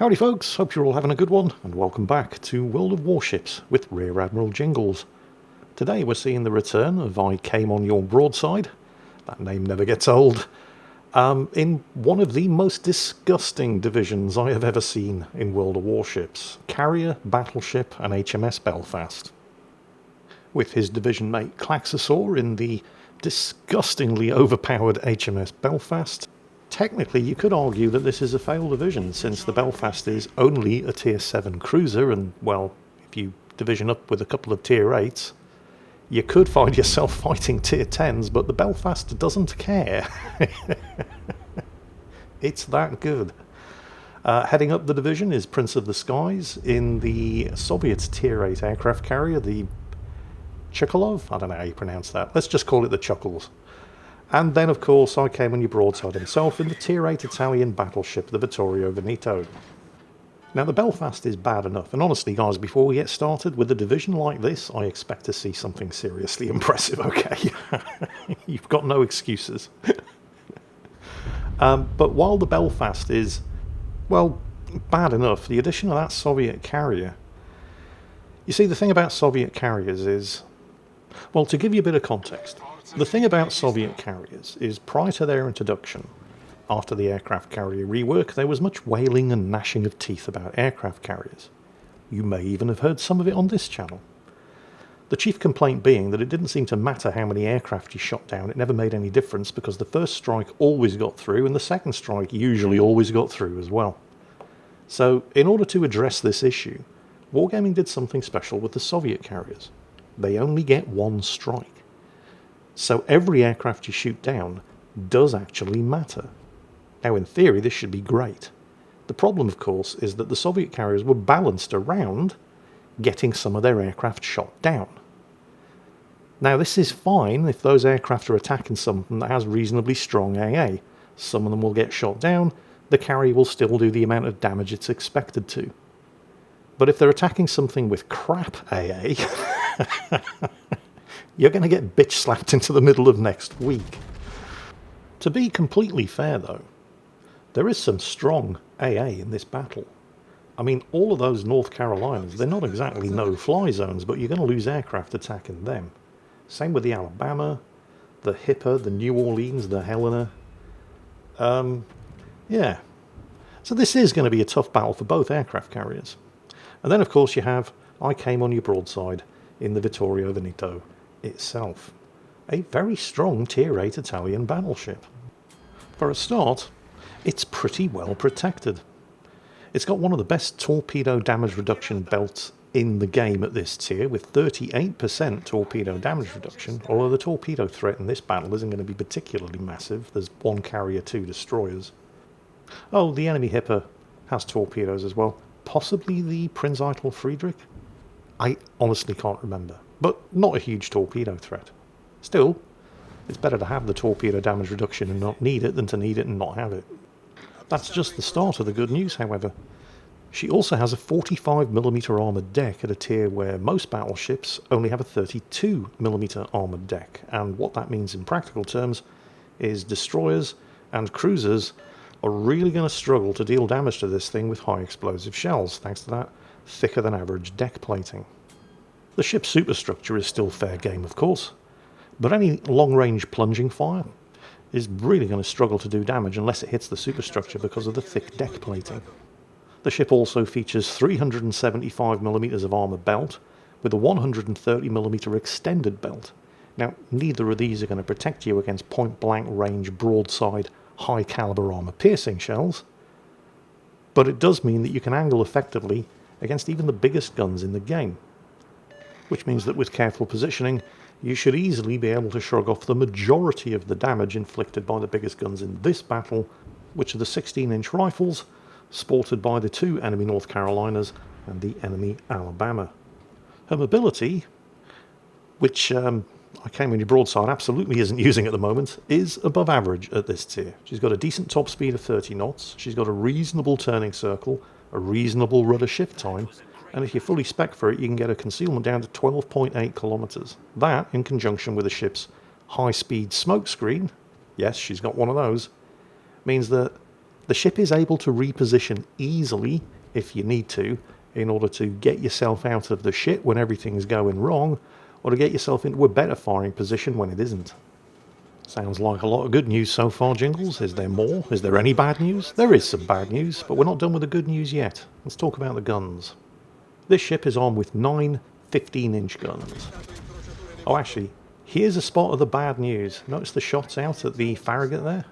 Howdy folks, hope you're all having a good one, and welcome back to World of Warships with Rear Admiral Jingles. Today we're seeing the return of I Came on Your Broadside, that name never gets old, in one of the most disgusting divisions I have ever seen in World of Warships, Carrier, Battleship and HMS Belfast. With his division mate Claxosaur in the disgustingly overpowered HMS Belfast. Technically, you could argue that this is a failed division, since the Belfast is only a Tier 7 cruiser, and, well, if you division up with a couple of Tier 8s, you could find yourself fighting Tier 10s, but the Belfast doesn't care. It's that good. Heading up the division is Prince of the Skies in the Soviet Tier 8 aircraft carrier, the Chukolov? I don't know how you pronounce that. Let's just call it the Chuckles. And then, of course, I Came on Your Broadside himself in the Tier 8 Italian battleship, the Vittorio Veneto. Now, the Belfast is bad enough, and honestly, guys, before we get started, with a division like this, I expect to see something seriously impressive, okay? You've got no excuses. But while the Belfast is, well, bad enough, the addition of that Soviet carrier... You see, the thing about Soviet carriers is... Well, to give you a bit of context, the thing about Soviet carriers is prior to their introduction, after the aircraft carrier rework, there was much wailing and gnashing of teeth about aircraft carriers. You may even have heard some of it on this channel. The chief complaint being that it didn't seem to matter how many aircraft you shot down, it never made any difference because the first strike always got through and the second strike usually always got through as well. So, in order to address this issue, Wargaming did something special with the Soviet carriers. They only get one strike. So every aircraft you shoot down does actually matter. Now in theory this should be great. The problem of course is that the Soviet carriers were balanced around getting some of their aircraft shot down. Now this is fine if those aircraft are attacking something that has reasonably strong AA. Some of them will get shot down, the carrier will still do the amount of damage it's expected to. But if they're attacking something with crap AA, you're going to get bitch slapped into the middle of next week. To be completely fair though, there is some strong AA in this battle. I mean, all of those North Carolinas, they're not exactly no-fly zones, but you're going to lose aircraft attacking them. Same with the Alabama, the Hipper, the New Orleans, the Helena. Yeah. So this is going to be a tough battle for both aircraft carriers. And then of course you have I Came on Your Broadside in the Vittorio Veneto itself. A very strong Tier 8 Italian battleship. For a start, it's pretty well protected. It's got one of the best torpedo damage reduction belts in the game at this tier, with 38% torpedo damage reduction, although the torpedo threat in this battle isn't going to be particularly massive. There's one carrier, 2 destroyers. Oh, the enemy Hipper has torpedoes as well. Possibly the Prinz Eitel Friedrich? I honestly can't remember, but not a huge torpedo threat. Still, it's better to have the torpedo damage reduction and not need it than to need it and not have it. That's just the start of the good news, however. She also has a 45mm armoured deck at a tier where most battleships only have a 32mm armoured deck, and what that means in practical terms is destroyers and cruisers are really going to struggle to deal damage to this thing with high explosive shells, thanks to that thicker than average deck plating. The ship's superstructure is still fair game, of course, but any long-range plunging fire is really going to struggle to do damage unless it hits the superstructure because of the thick deck plating. The ship also features 375mm of armour belt with a 130mm extended belt. Now, neither of these are going to protect you against point-blank range broadside high caliber armour piercing shells, but it does mean that you can angle effectively against even the biggest guns in the game, which means that with careful positioning you should easily be able to shrug off the majority of the damage inflicted by the biggest guns in this battle, which are the 16-inch rifles sported by the 2 enemy North Carolinas and the enemy Alabama. Her mobility, which I Came on Your Broadside absolutely isn't using at the moment, is above average at this tier. She's got a decent top speed of 30 knots, she's got a reasonable turning circle, a reasonable rudder shift time, and if you fully spec for it you can get a concealment down to 12.8 kilometers. That, in conjunction with the ship's high speed smoke screen, yes, she's got one of those, means that The ship is able to reposition easily, if you need to, in order to get yourself out of the shit when everything's going wrong, or to get yourself into a better firing position when it isn't. Sounds like a lot of good news so far, Jingles. Is there more? Is there any bad news? There is some bad news, but we're not done with the good news yet. Let's talk about the guns. This ship is armed with 9 15-inch guns. Oh, actually, here's a spot of the bad news. Notice the shots out at the Farragut there?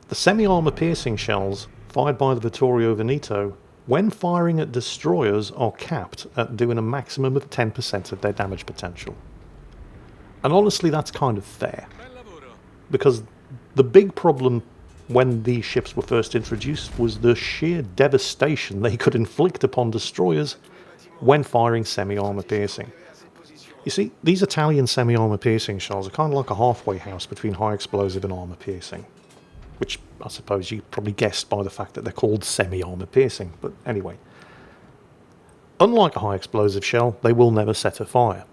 The semi-armor piercing shells fired by the Vittorio Veneto, when firing at destroyers, are capped at doing a maximum of 10% of their damage potential. And honestly, that's kind of fair. Because the big problem when these ships were first introduced was the sheer devastation they could inflict upon destroyers when firing semi-armor piercing. You see, these Italian semi-armor piercing shells are kind of like a halfway house between high explosive and armor piercing. Which I suppose you probably guessed by the fact that they're called semi-armor piercing. But anyway, unlike a high explosive shell, they will never set a fire.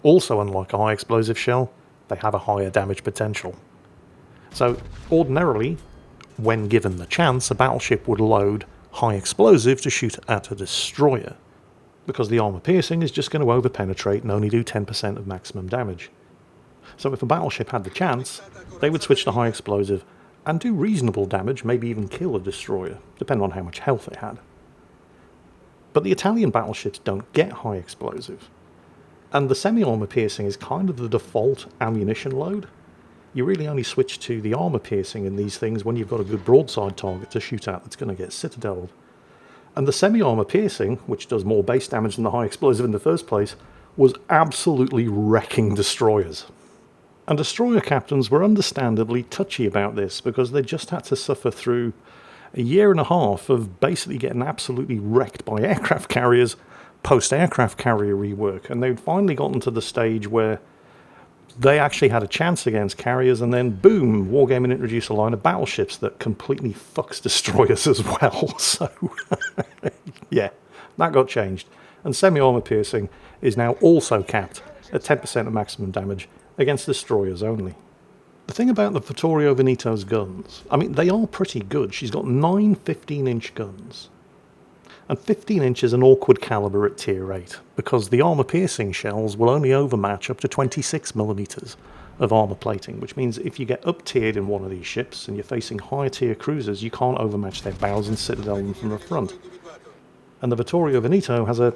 Also, unlike a high explosive shell, they have a higher damage potential. So ordinarily, when given the chance, a battleship would load high explosive to shoot at a destroyer, because the armor piercing is just going to over-penetrate and only do 10% of maximum damage. So if a battleship had the chance, they would switch to high explosive and do reasonable damage, maybe even kill a destroyer, depending on how much health it had. But the Italian battleships don't get high explosive, and the semi-armor piercing is kind of the default ammunition load. You really only switch to the armor piercing in these things when you've got a good broadside target to shoot at that's going to get citadeled. And the semi-armor piercing, which does more base damage than the high explosive in the first place, was absolutely wrecking destroyers. And destroyer captains were understandably touchy about this because they just had to suffer through a year and a half of basically getting absolutely wrecked by aircraft carriers post-aircraft carrier rework. And they'd finally gotten to the stage where they actually had a chance against carriers, and then boom, Wargaming introduced a line of battleships that completely fucks destroyers as well. So, yeah, that got changed. And semi-armor piercing is now also capped at 10% of maximum damage against destroyers only. The thing about the Vittorio Veneto's guns, I mean, they are pretty good. She's got 9 15-inch guns. And 15 inch is an awkward caliber at tier 8, because the armor-piercing shells will only overmatch up to 26mm of armor plating, which means if you get up-tiered in one of these ships and you're facing higher-tier cruisers, you can't overmatch their bows and citadel them from the front. And the Vittorio Veneto has a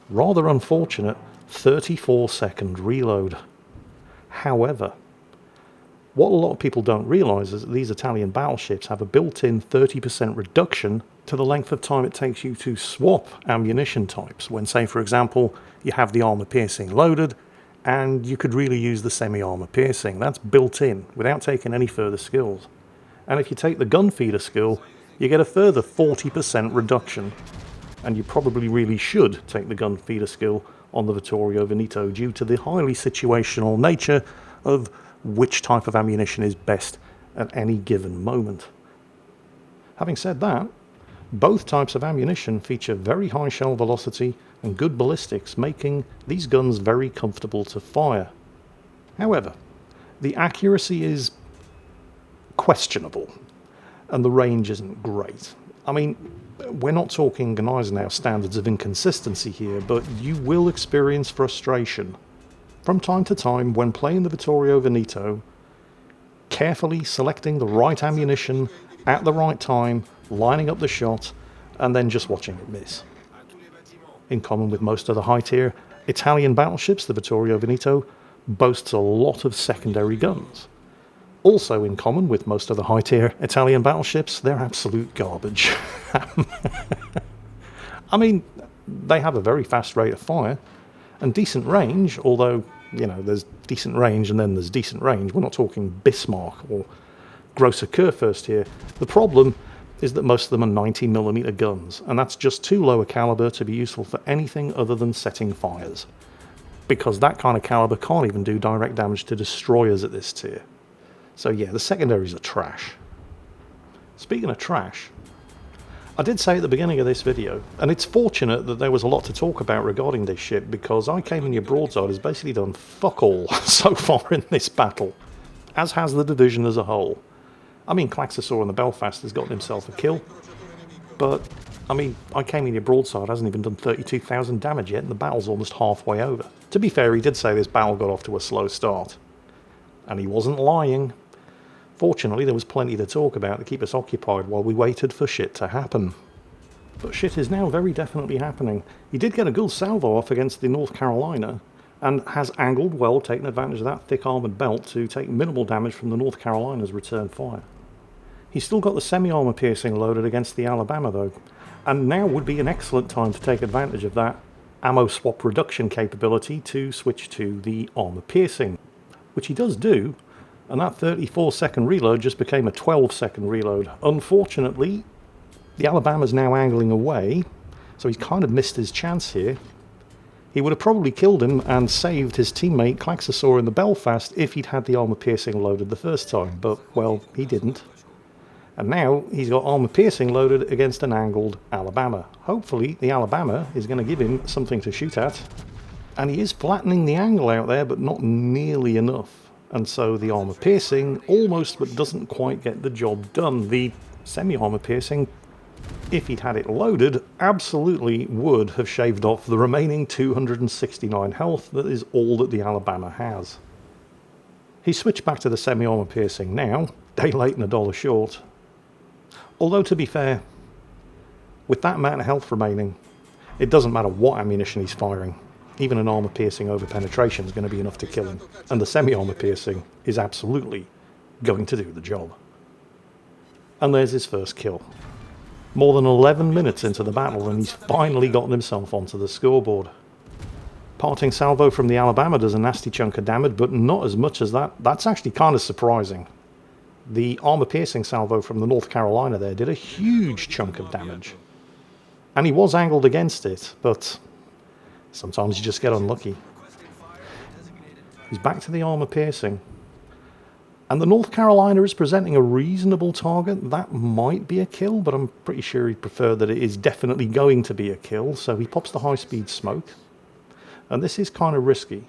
rather unfortunate 34-second reload. However, what a lot of people don't realise is that these Italian battleships have a built-in 30% reduction to the length of time it takes you to swap ammunition types when, say, for example, you have the armor piercing loaded and you could really use the semi-armor piercing. That's built in without taking any further skills. And if you take the gun feeder skill, you get a further 40% reduction. And you probably really should take the gun feeder skill on the Vittorio Veneto due to the highly situational nature of which type of ammunition is best at any given moment. Having said that, both types of ammunition feature very high shell velocity and good ballistics, making these guns very comfortable to fire. However, the accuracy is questionable, and the range isn't great. I mean, we're not talking Gneisenau standards of inconsistency here, but you will experience frustration from time to time when playing the Vittorio Veneto, carefully selecting the right ammunition at the right time, lining up the shot, and then just watching it miss. In common with most of the high-tier Italian battleships, the Vittorio Veneto boasts a lot of secondary guns. Also in common with most of the high-tier Italian battleships, they're absolute garbage. I mean, they have a very fast rate of fire and decent range, although, you know, there's decent range and then there's decent range. We're not talking Bismarck or Grosser Kurfürst here. The problem is that most of them are 90mm guns, and that's just too low a caliber to be useful for anything other than setting fires, because that kind of caliber can't even do direct damage to destroyers at this tier. So yeah, the secondaries are trash. Speaking of trash, I did say at the beginning of this video, and it's fortunate that there was a lot to talk about regarding this ship, because I Came in Your Broadside has basically done fuck all so far in this battle, as has the division as a whole. I mean, Claxosaur on the Belfast has gotten himself a kill, but, I mean, I came in your broadside, hasn't even done 32,000 damage yet, and the battle's almost halfway over. To be fair, he did say this battle got off to a slow start, and he wasn't lying. Fortunately, there was plenty to talk about to keep us occupied while we waited for shit to happen. But shit is now very definitely happening. He did get a good salvo off against the North Carolina, and has angled well, taking advantage of that thick armoured belt to take minimal damage from the North Carolina's return fire. He's still got the semi-armour piercing loaded against the Alabama though, and now would be an excellent time to take advantage of that ammo swap reduction capability to switch to the armour piercing, which he does do, and that 34-second reload just became a 12-second reload. Unfortunately, the Alabama's now angling away, so he's kind of missed his chance here. He would have probably killed him and saved his teammate Claxosaur in the Belfast if he'd had the armour piercing loaded the first time, but, well, he didn't. And now he's got armour piercing loaded against an angled Alabama. Hopefully the Alabama is going to give him something to shoot at. And he is flattening the angle out there, but not nearly enough. And so the armour piercing almost but doesn't quite get the job done. The semi-armour piercing, if he'd had it loaded, absolutely would have shaved off the remaining 269 health that is all that the Alabama has. He switched back to the semi-armour piercing now, day late and $1 short. Although, to be fair, with that amount of health remaining, it doesn't matter what ammunition he's firing. Even an armour piercing over penetration is going to be enough to kill him. And the semi-armour piercing is absolutely going to do the job. And there's his first kill. More than 11 minutes into the battle, and he's finally gotten himself onto the scoreboard. Parting salvo from the Alabama does a nasty chunk of damage, but not as much as that. That's actually kind of surprising. The armour-piercing salvo from the North Carolina there did a huge chunk of damage. And he was angled against it, but sometimes you just get unlucky. He's back to the armour-piercing. And the North Carolina is presenting a reasonable target. That might be a kill, but I'm pretty sure he'd prefer that it is definitely going to be a kill. So he pops the high-speed smoke. And this is kind of risky,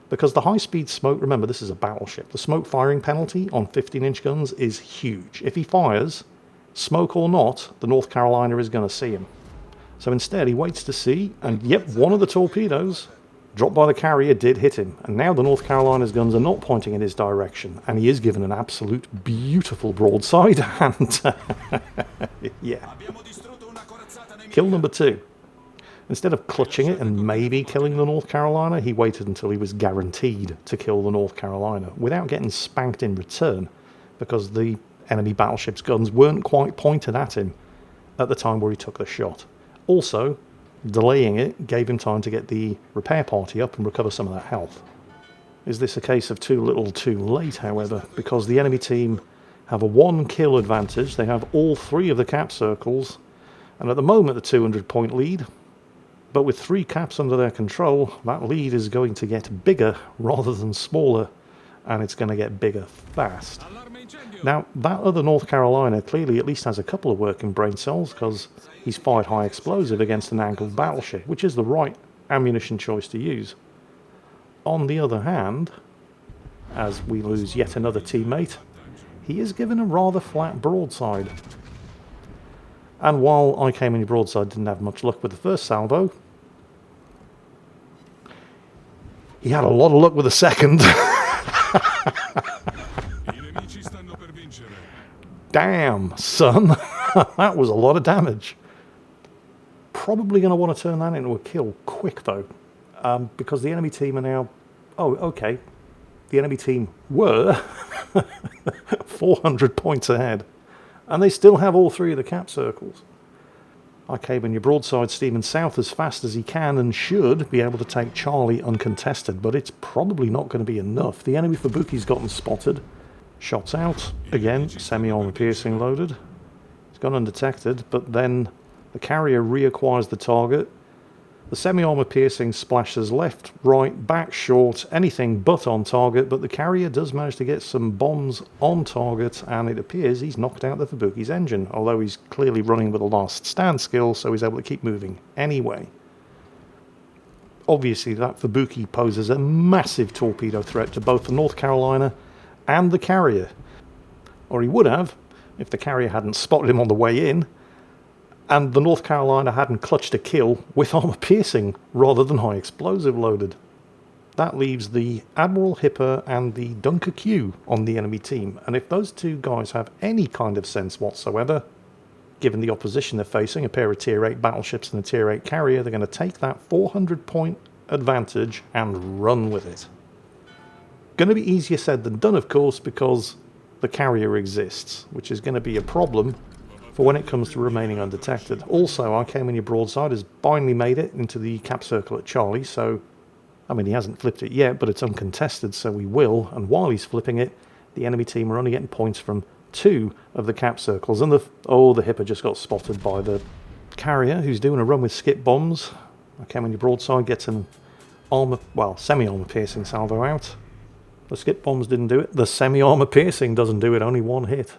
because the high-speed smoke, remember, this is a battleship. The smoke firing penalty on 15-inch guns is huge. If he fires, smoke or not, the North Carolina is going to see him. So instead, he waits to see, and yep, one of the torpedoes dropped by the carrier did hit him. And now the North Carolina's guns are not pointing in his direction, and he is given an absolute beautiful broadside, and yeah. Kill number 2. Instead of clutching it and maybe killing the North Carolina, he waited until he was guaranteed to kill the North Carolina without getting spanked in return, because the enemy battleship's guns weren't quite pointed at him at the time where he took the shot. Also, delaying it gave him time to get the repair party up and recover some of that health. Is this a case of too little too late, however, because the enemy team have a 1 kill advantage. They have all 3 of the cap circles, and at the moment a 200-point lead. But with 3 caps under their control, that lead is going to get bigger rather than smaller, and it's going to get bigger fast. Now, that other North Carolina clearly at least has a couple of working brain cells, because he's fired high explosive against an angled battleship, which is the right ammunition choice to use. On the other hand, as we lose yet another teammate, he is given a rather flat broadside. And while I came in your broadside didn't have much luck with the first salvo, he had a lot of luck with the second. Damn, son. That was a lot of damage. Probably going to want to turn that into a kill quick, though. Because the enemy team are now... Oh, okay. The enemy team were 400 points ahead. And they still have all 3 of the cap circles. I came in your broadside steaming south as fast as he can and should be able to take Charlie uncontested, but it's probably not going to be enough. The enemy Fubuki's gotten spotted. Shots out. Again, semi-armor piercing loaded. It's gone undetected, but then the carrier reacquires the target. The semi-armor piercing splashes left, right, back, short, anything but on target, but the carrier does manage to get some bombs on target, and it appears he's knocked out the Fubuki's engine, although he's clearly running with a last stand skill, so he's able to keep moving anyway. Obviously, that Fubuki poses a massive torpedo threat to both the North Carolina and the carrier. Or he would have if the carrier hadn't spotted him on the way in and the North Carolina hadn't clutched a kill with armor piercing rather than high explosive loaded. That leaves the Admiral Hipper and the Dunker Q on the enemy team, and if those two guys have any kind of sense whatsoever, given the opposition they're facing, a pair of Tier 8 battleships and a Tier 8 carrier, they're going to take that 400 point advantage and run with it. Going to be easier said than done, of course, because the carrier exists, which is going to be a problem for when it comes to remaining undetected. Also, I came in your broadside has finally made it into the cap circle at Charlie, so I mean, he hasn't flipped it yet, but it's uncontested, so he will. And while he's flipping it, the enemy team are only getting points from 2 of the cap circles. And the Hipper just got spotted by the carrier, who's doing a run with skip bombs. I came on your broadside, gets an semi-armor piercing salvo out. The skip bombs didn't do it. The semi-armor piercing doesn't do it, only 1 hit.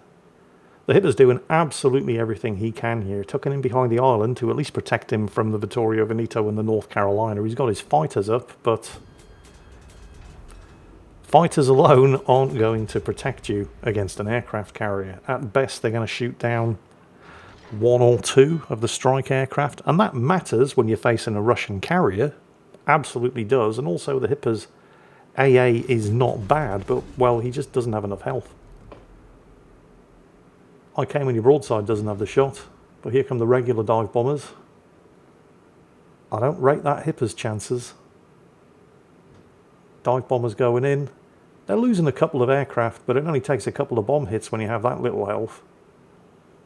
The Hipper's doing absolutely everything he can here, tucking in behind the island to at least protect him from the Vittorio Veneto and the North Carolina. He's got his fighters up, but fighters alone aren't going to protect you against an aircraft carrier. At best, they're going to shoot down 1 or 2 of the strike aircraft, and that matters when you're facing a Russian carrier. Absolutely does. And also the Hipper's AA is not bad, but, well, he just doesn't have enough health. I came on your broadside doesn't have the shot, but here come the regular dive bombers. I don't rate that Hipper's chances. Dive bombers going in. They're losing a couple of aircraft, but it only takes a couple of bomb hits when you have that little health.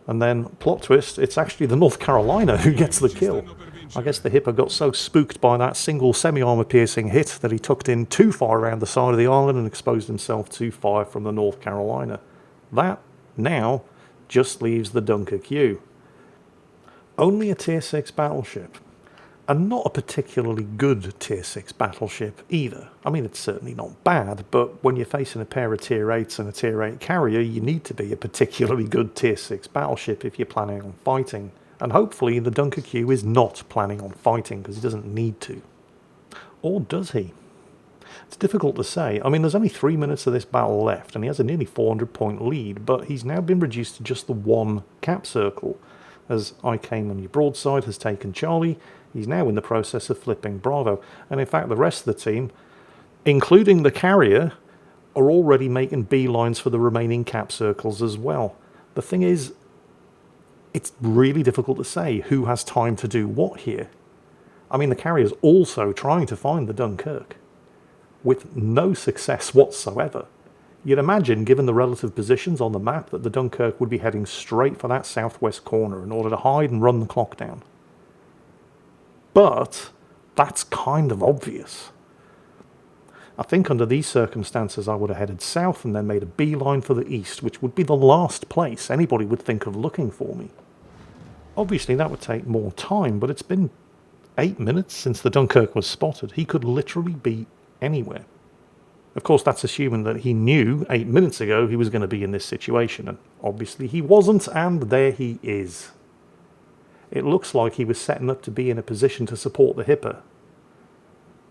And then, plot twist, it's actually the North Carolina who gets the kill. I guess the Hipper got so spooked by that single semi-armor piercing hit that he tucked in too far around the side of the island and exposed himself to fire from the North Carolina. That, now, just leaves the Dunker Q. Only a Tier 6 battleship, and not a particularly good Tier 6 battleship either. I mean, it's certainly not bad, but when you're facing a pair of Tier 8s and a Tier 8 carrier, you need to be a particularly good Tier 6 battleship if you're planning on fighting. And hopefully the Dunker Q is not planning on fighting, because he doesn't need to. Or does he? It's difficult to say. I mean, there's only 3 minutes of this battle left, and he has a nearly 400-point lead, but he's now been reduced to just the 1 cap circle. As I came on your broadside has taken Charlie, he's now in the process of flipping Bravo. And in fact, the rest of the team, including the carrier, are already making beelines for the remaining cap circles as well. The thing is, it's really difficult to say who has time to do what here. I mean, the carrier's also trying to find the Dunkirk, with no success whatsoever. You'd imagine, given the relative positions on the map, that the Dunkirk would be heading straight for that southwest corner in order to hide and run the clock down. But that's kind of obvious. I think under these circumstances I would have headed south and then made a beeline for the east, which would be the last place anybody would think of looking for me. Obviously that would take more time, but it's been 8 minutes since the Dunkirk was spotted. He could literally be anywhere. Of course, that's assuming that he knew 8 minutes ago he was going to be in this situation, and obviously he wasn't, and there he is. It looks like he was setting up to be in a position to support the Hipper.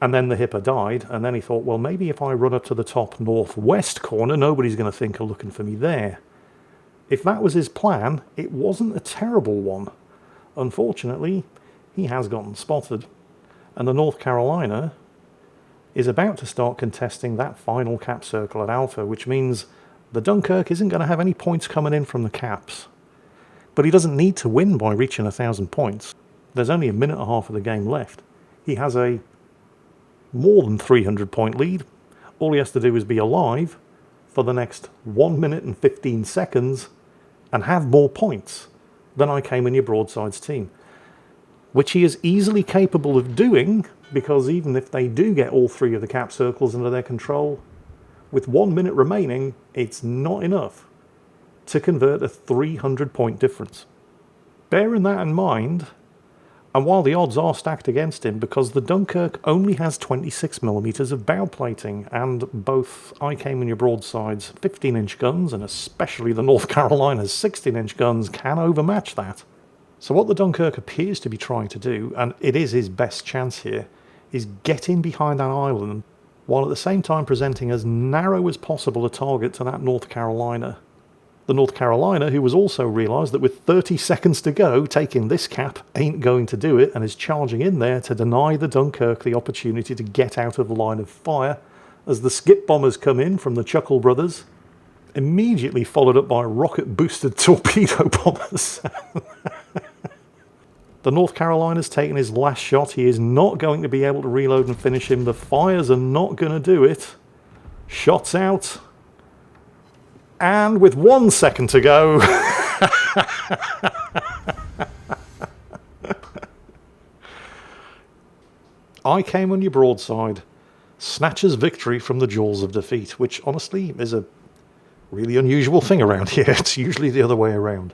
And then the Hipper died, and then he thought, well, maybe if I run up to the top northwest corner, nobody's going to think of looking for me there. If that was his plan, it wasn't a terrible one. Unfortunately, he has gotten spotted, and the North Carolina is about to start contesting that final cap circle at Alpha, which means the Dunkirk isn't going to have any points coming in from the caps. But he doesn't need to win by reaching 1,000 points. There's only a minute and a half of the game left. He has a more than 300-point lead. All he has to do is be alive for the next 1 minute and 15 seconds and have more points than I came in your broadsides team, which he is easily capable of doing, because even if they do get all 3 of the cap circles under their control, with 1 minute remaining, it's not enough to convert a 300-point difference. Bearing that in mind, and while the odds are stacked against him, because the Dunkirk only has 26mm of bow plating, and both I came in your broadsides 15-inch guns, and especially the North Carolina's 16-inch guns, can overmatch that. So what the Dunkirk appears to be trying to do, and it is his best chance here, is get in behind that island, while at the same time presenting as narrow as possible a target to that North Carolina. The North Carolina, who has also realised that with 30 seconds to go, taking this cap ain't going to do it, and is charging in there to deny the Dunkirk the opportunity to get out of the line of fire as the skip bombers come in from the Chuckle Brothers, immediately followed up by rocket-boosted torpedo bombers. The North Carolina's taken his last shot. He is not going to be able to reload and finish him. The fires are not going to do it. Shots out. And with 1 second to go, I came on your broadside. Snatches victory from the jaws of defeat, which honestly is a really unusual thing around here. It's usually the other way around.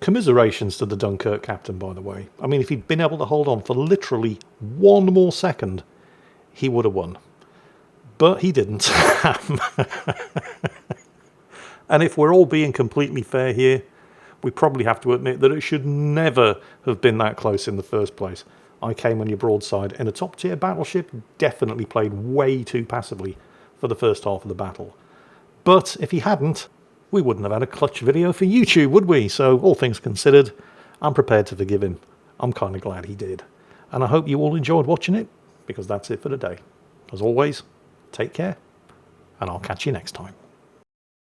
Commiserations to the Dunkirk captain, by the way. I mean, if he'd been able to hold on for literally 1 more second, he would have won. But he didn't. And if we're all being completely fair here, we probably have to admit that it should never have been that close in the first place. I came on your broadside in a top-tier battleship, definitely played way too passively for the first half of the battle. But if he hadn't, we wouldn't have had a clutch video for YouTube, would we? So, all things considered, I'm prepared to forgive him. I'm kind of glad he did. And I hope you all enjoyed watching it, because that's it for today. As always, take care, and I'll catch you next time.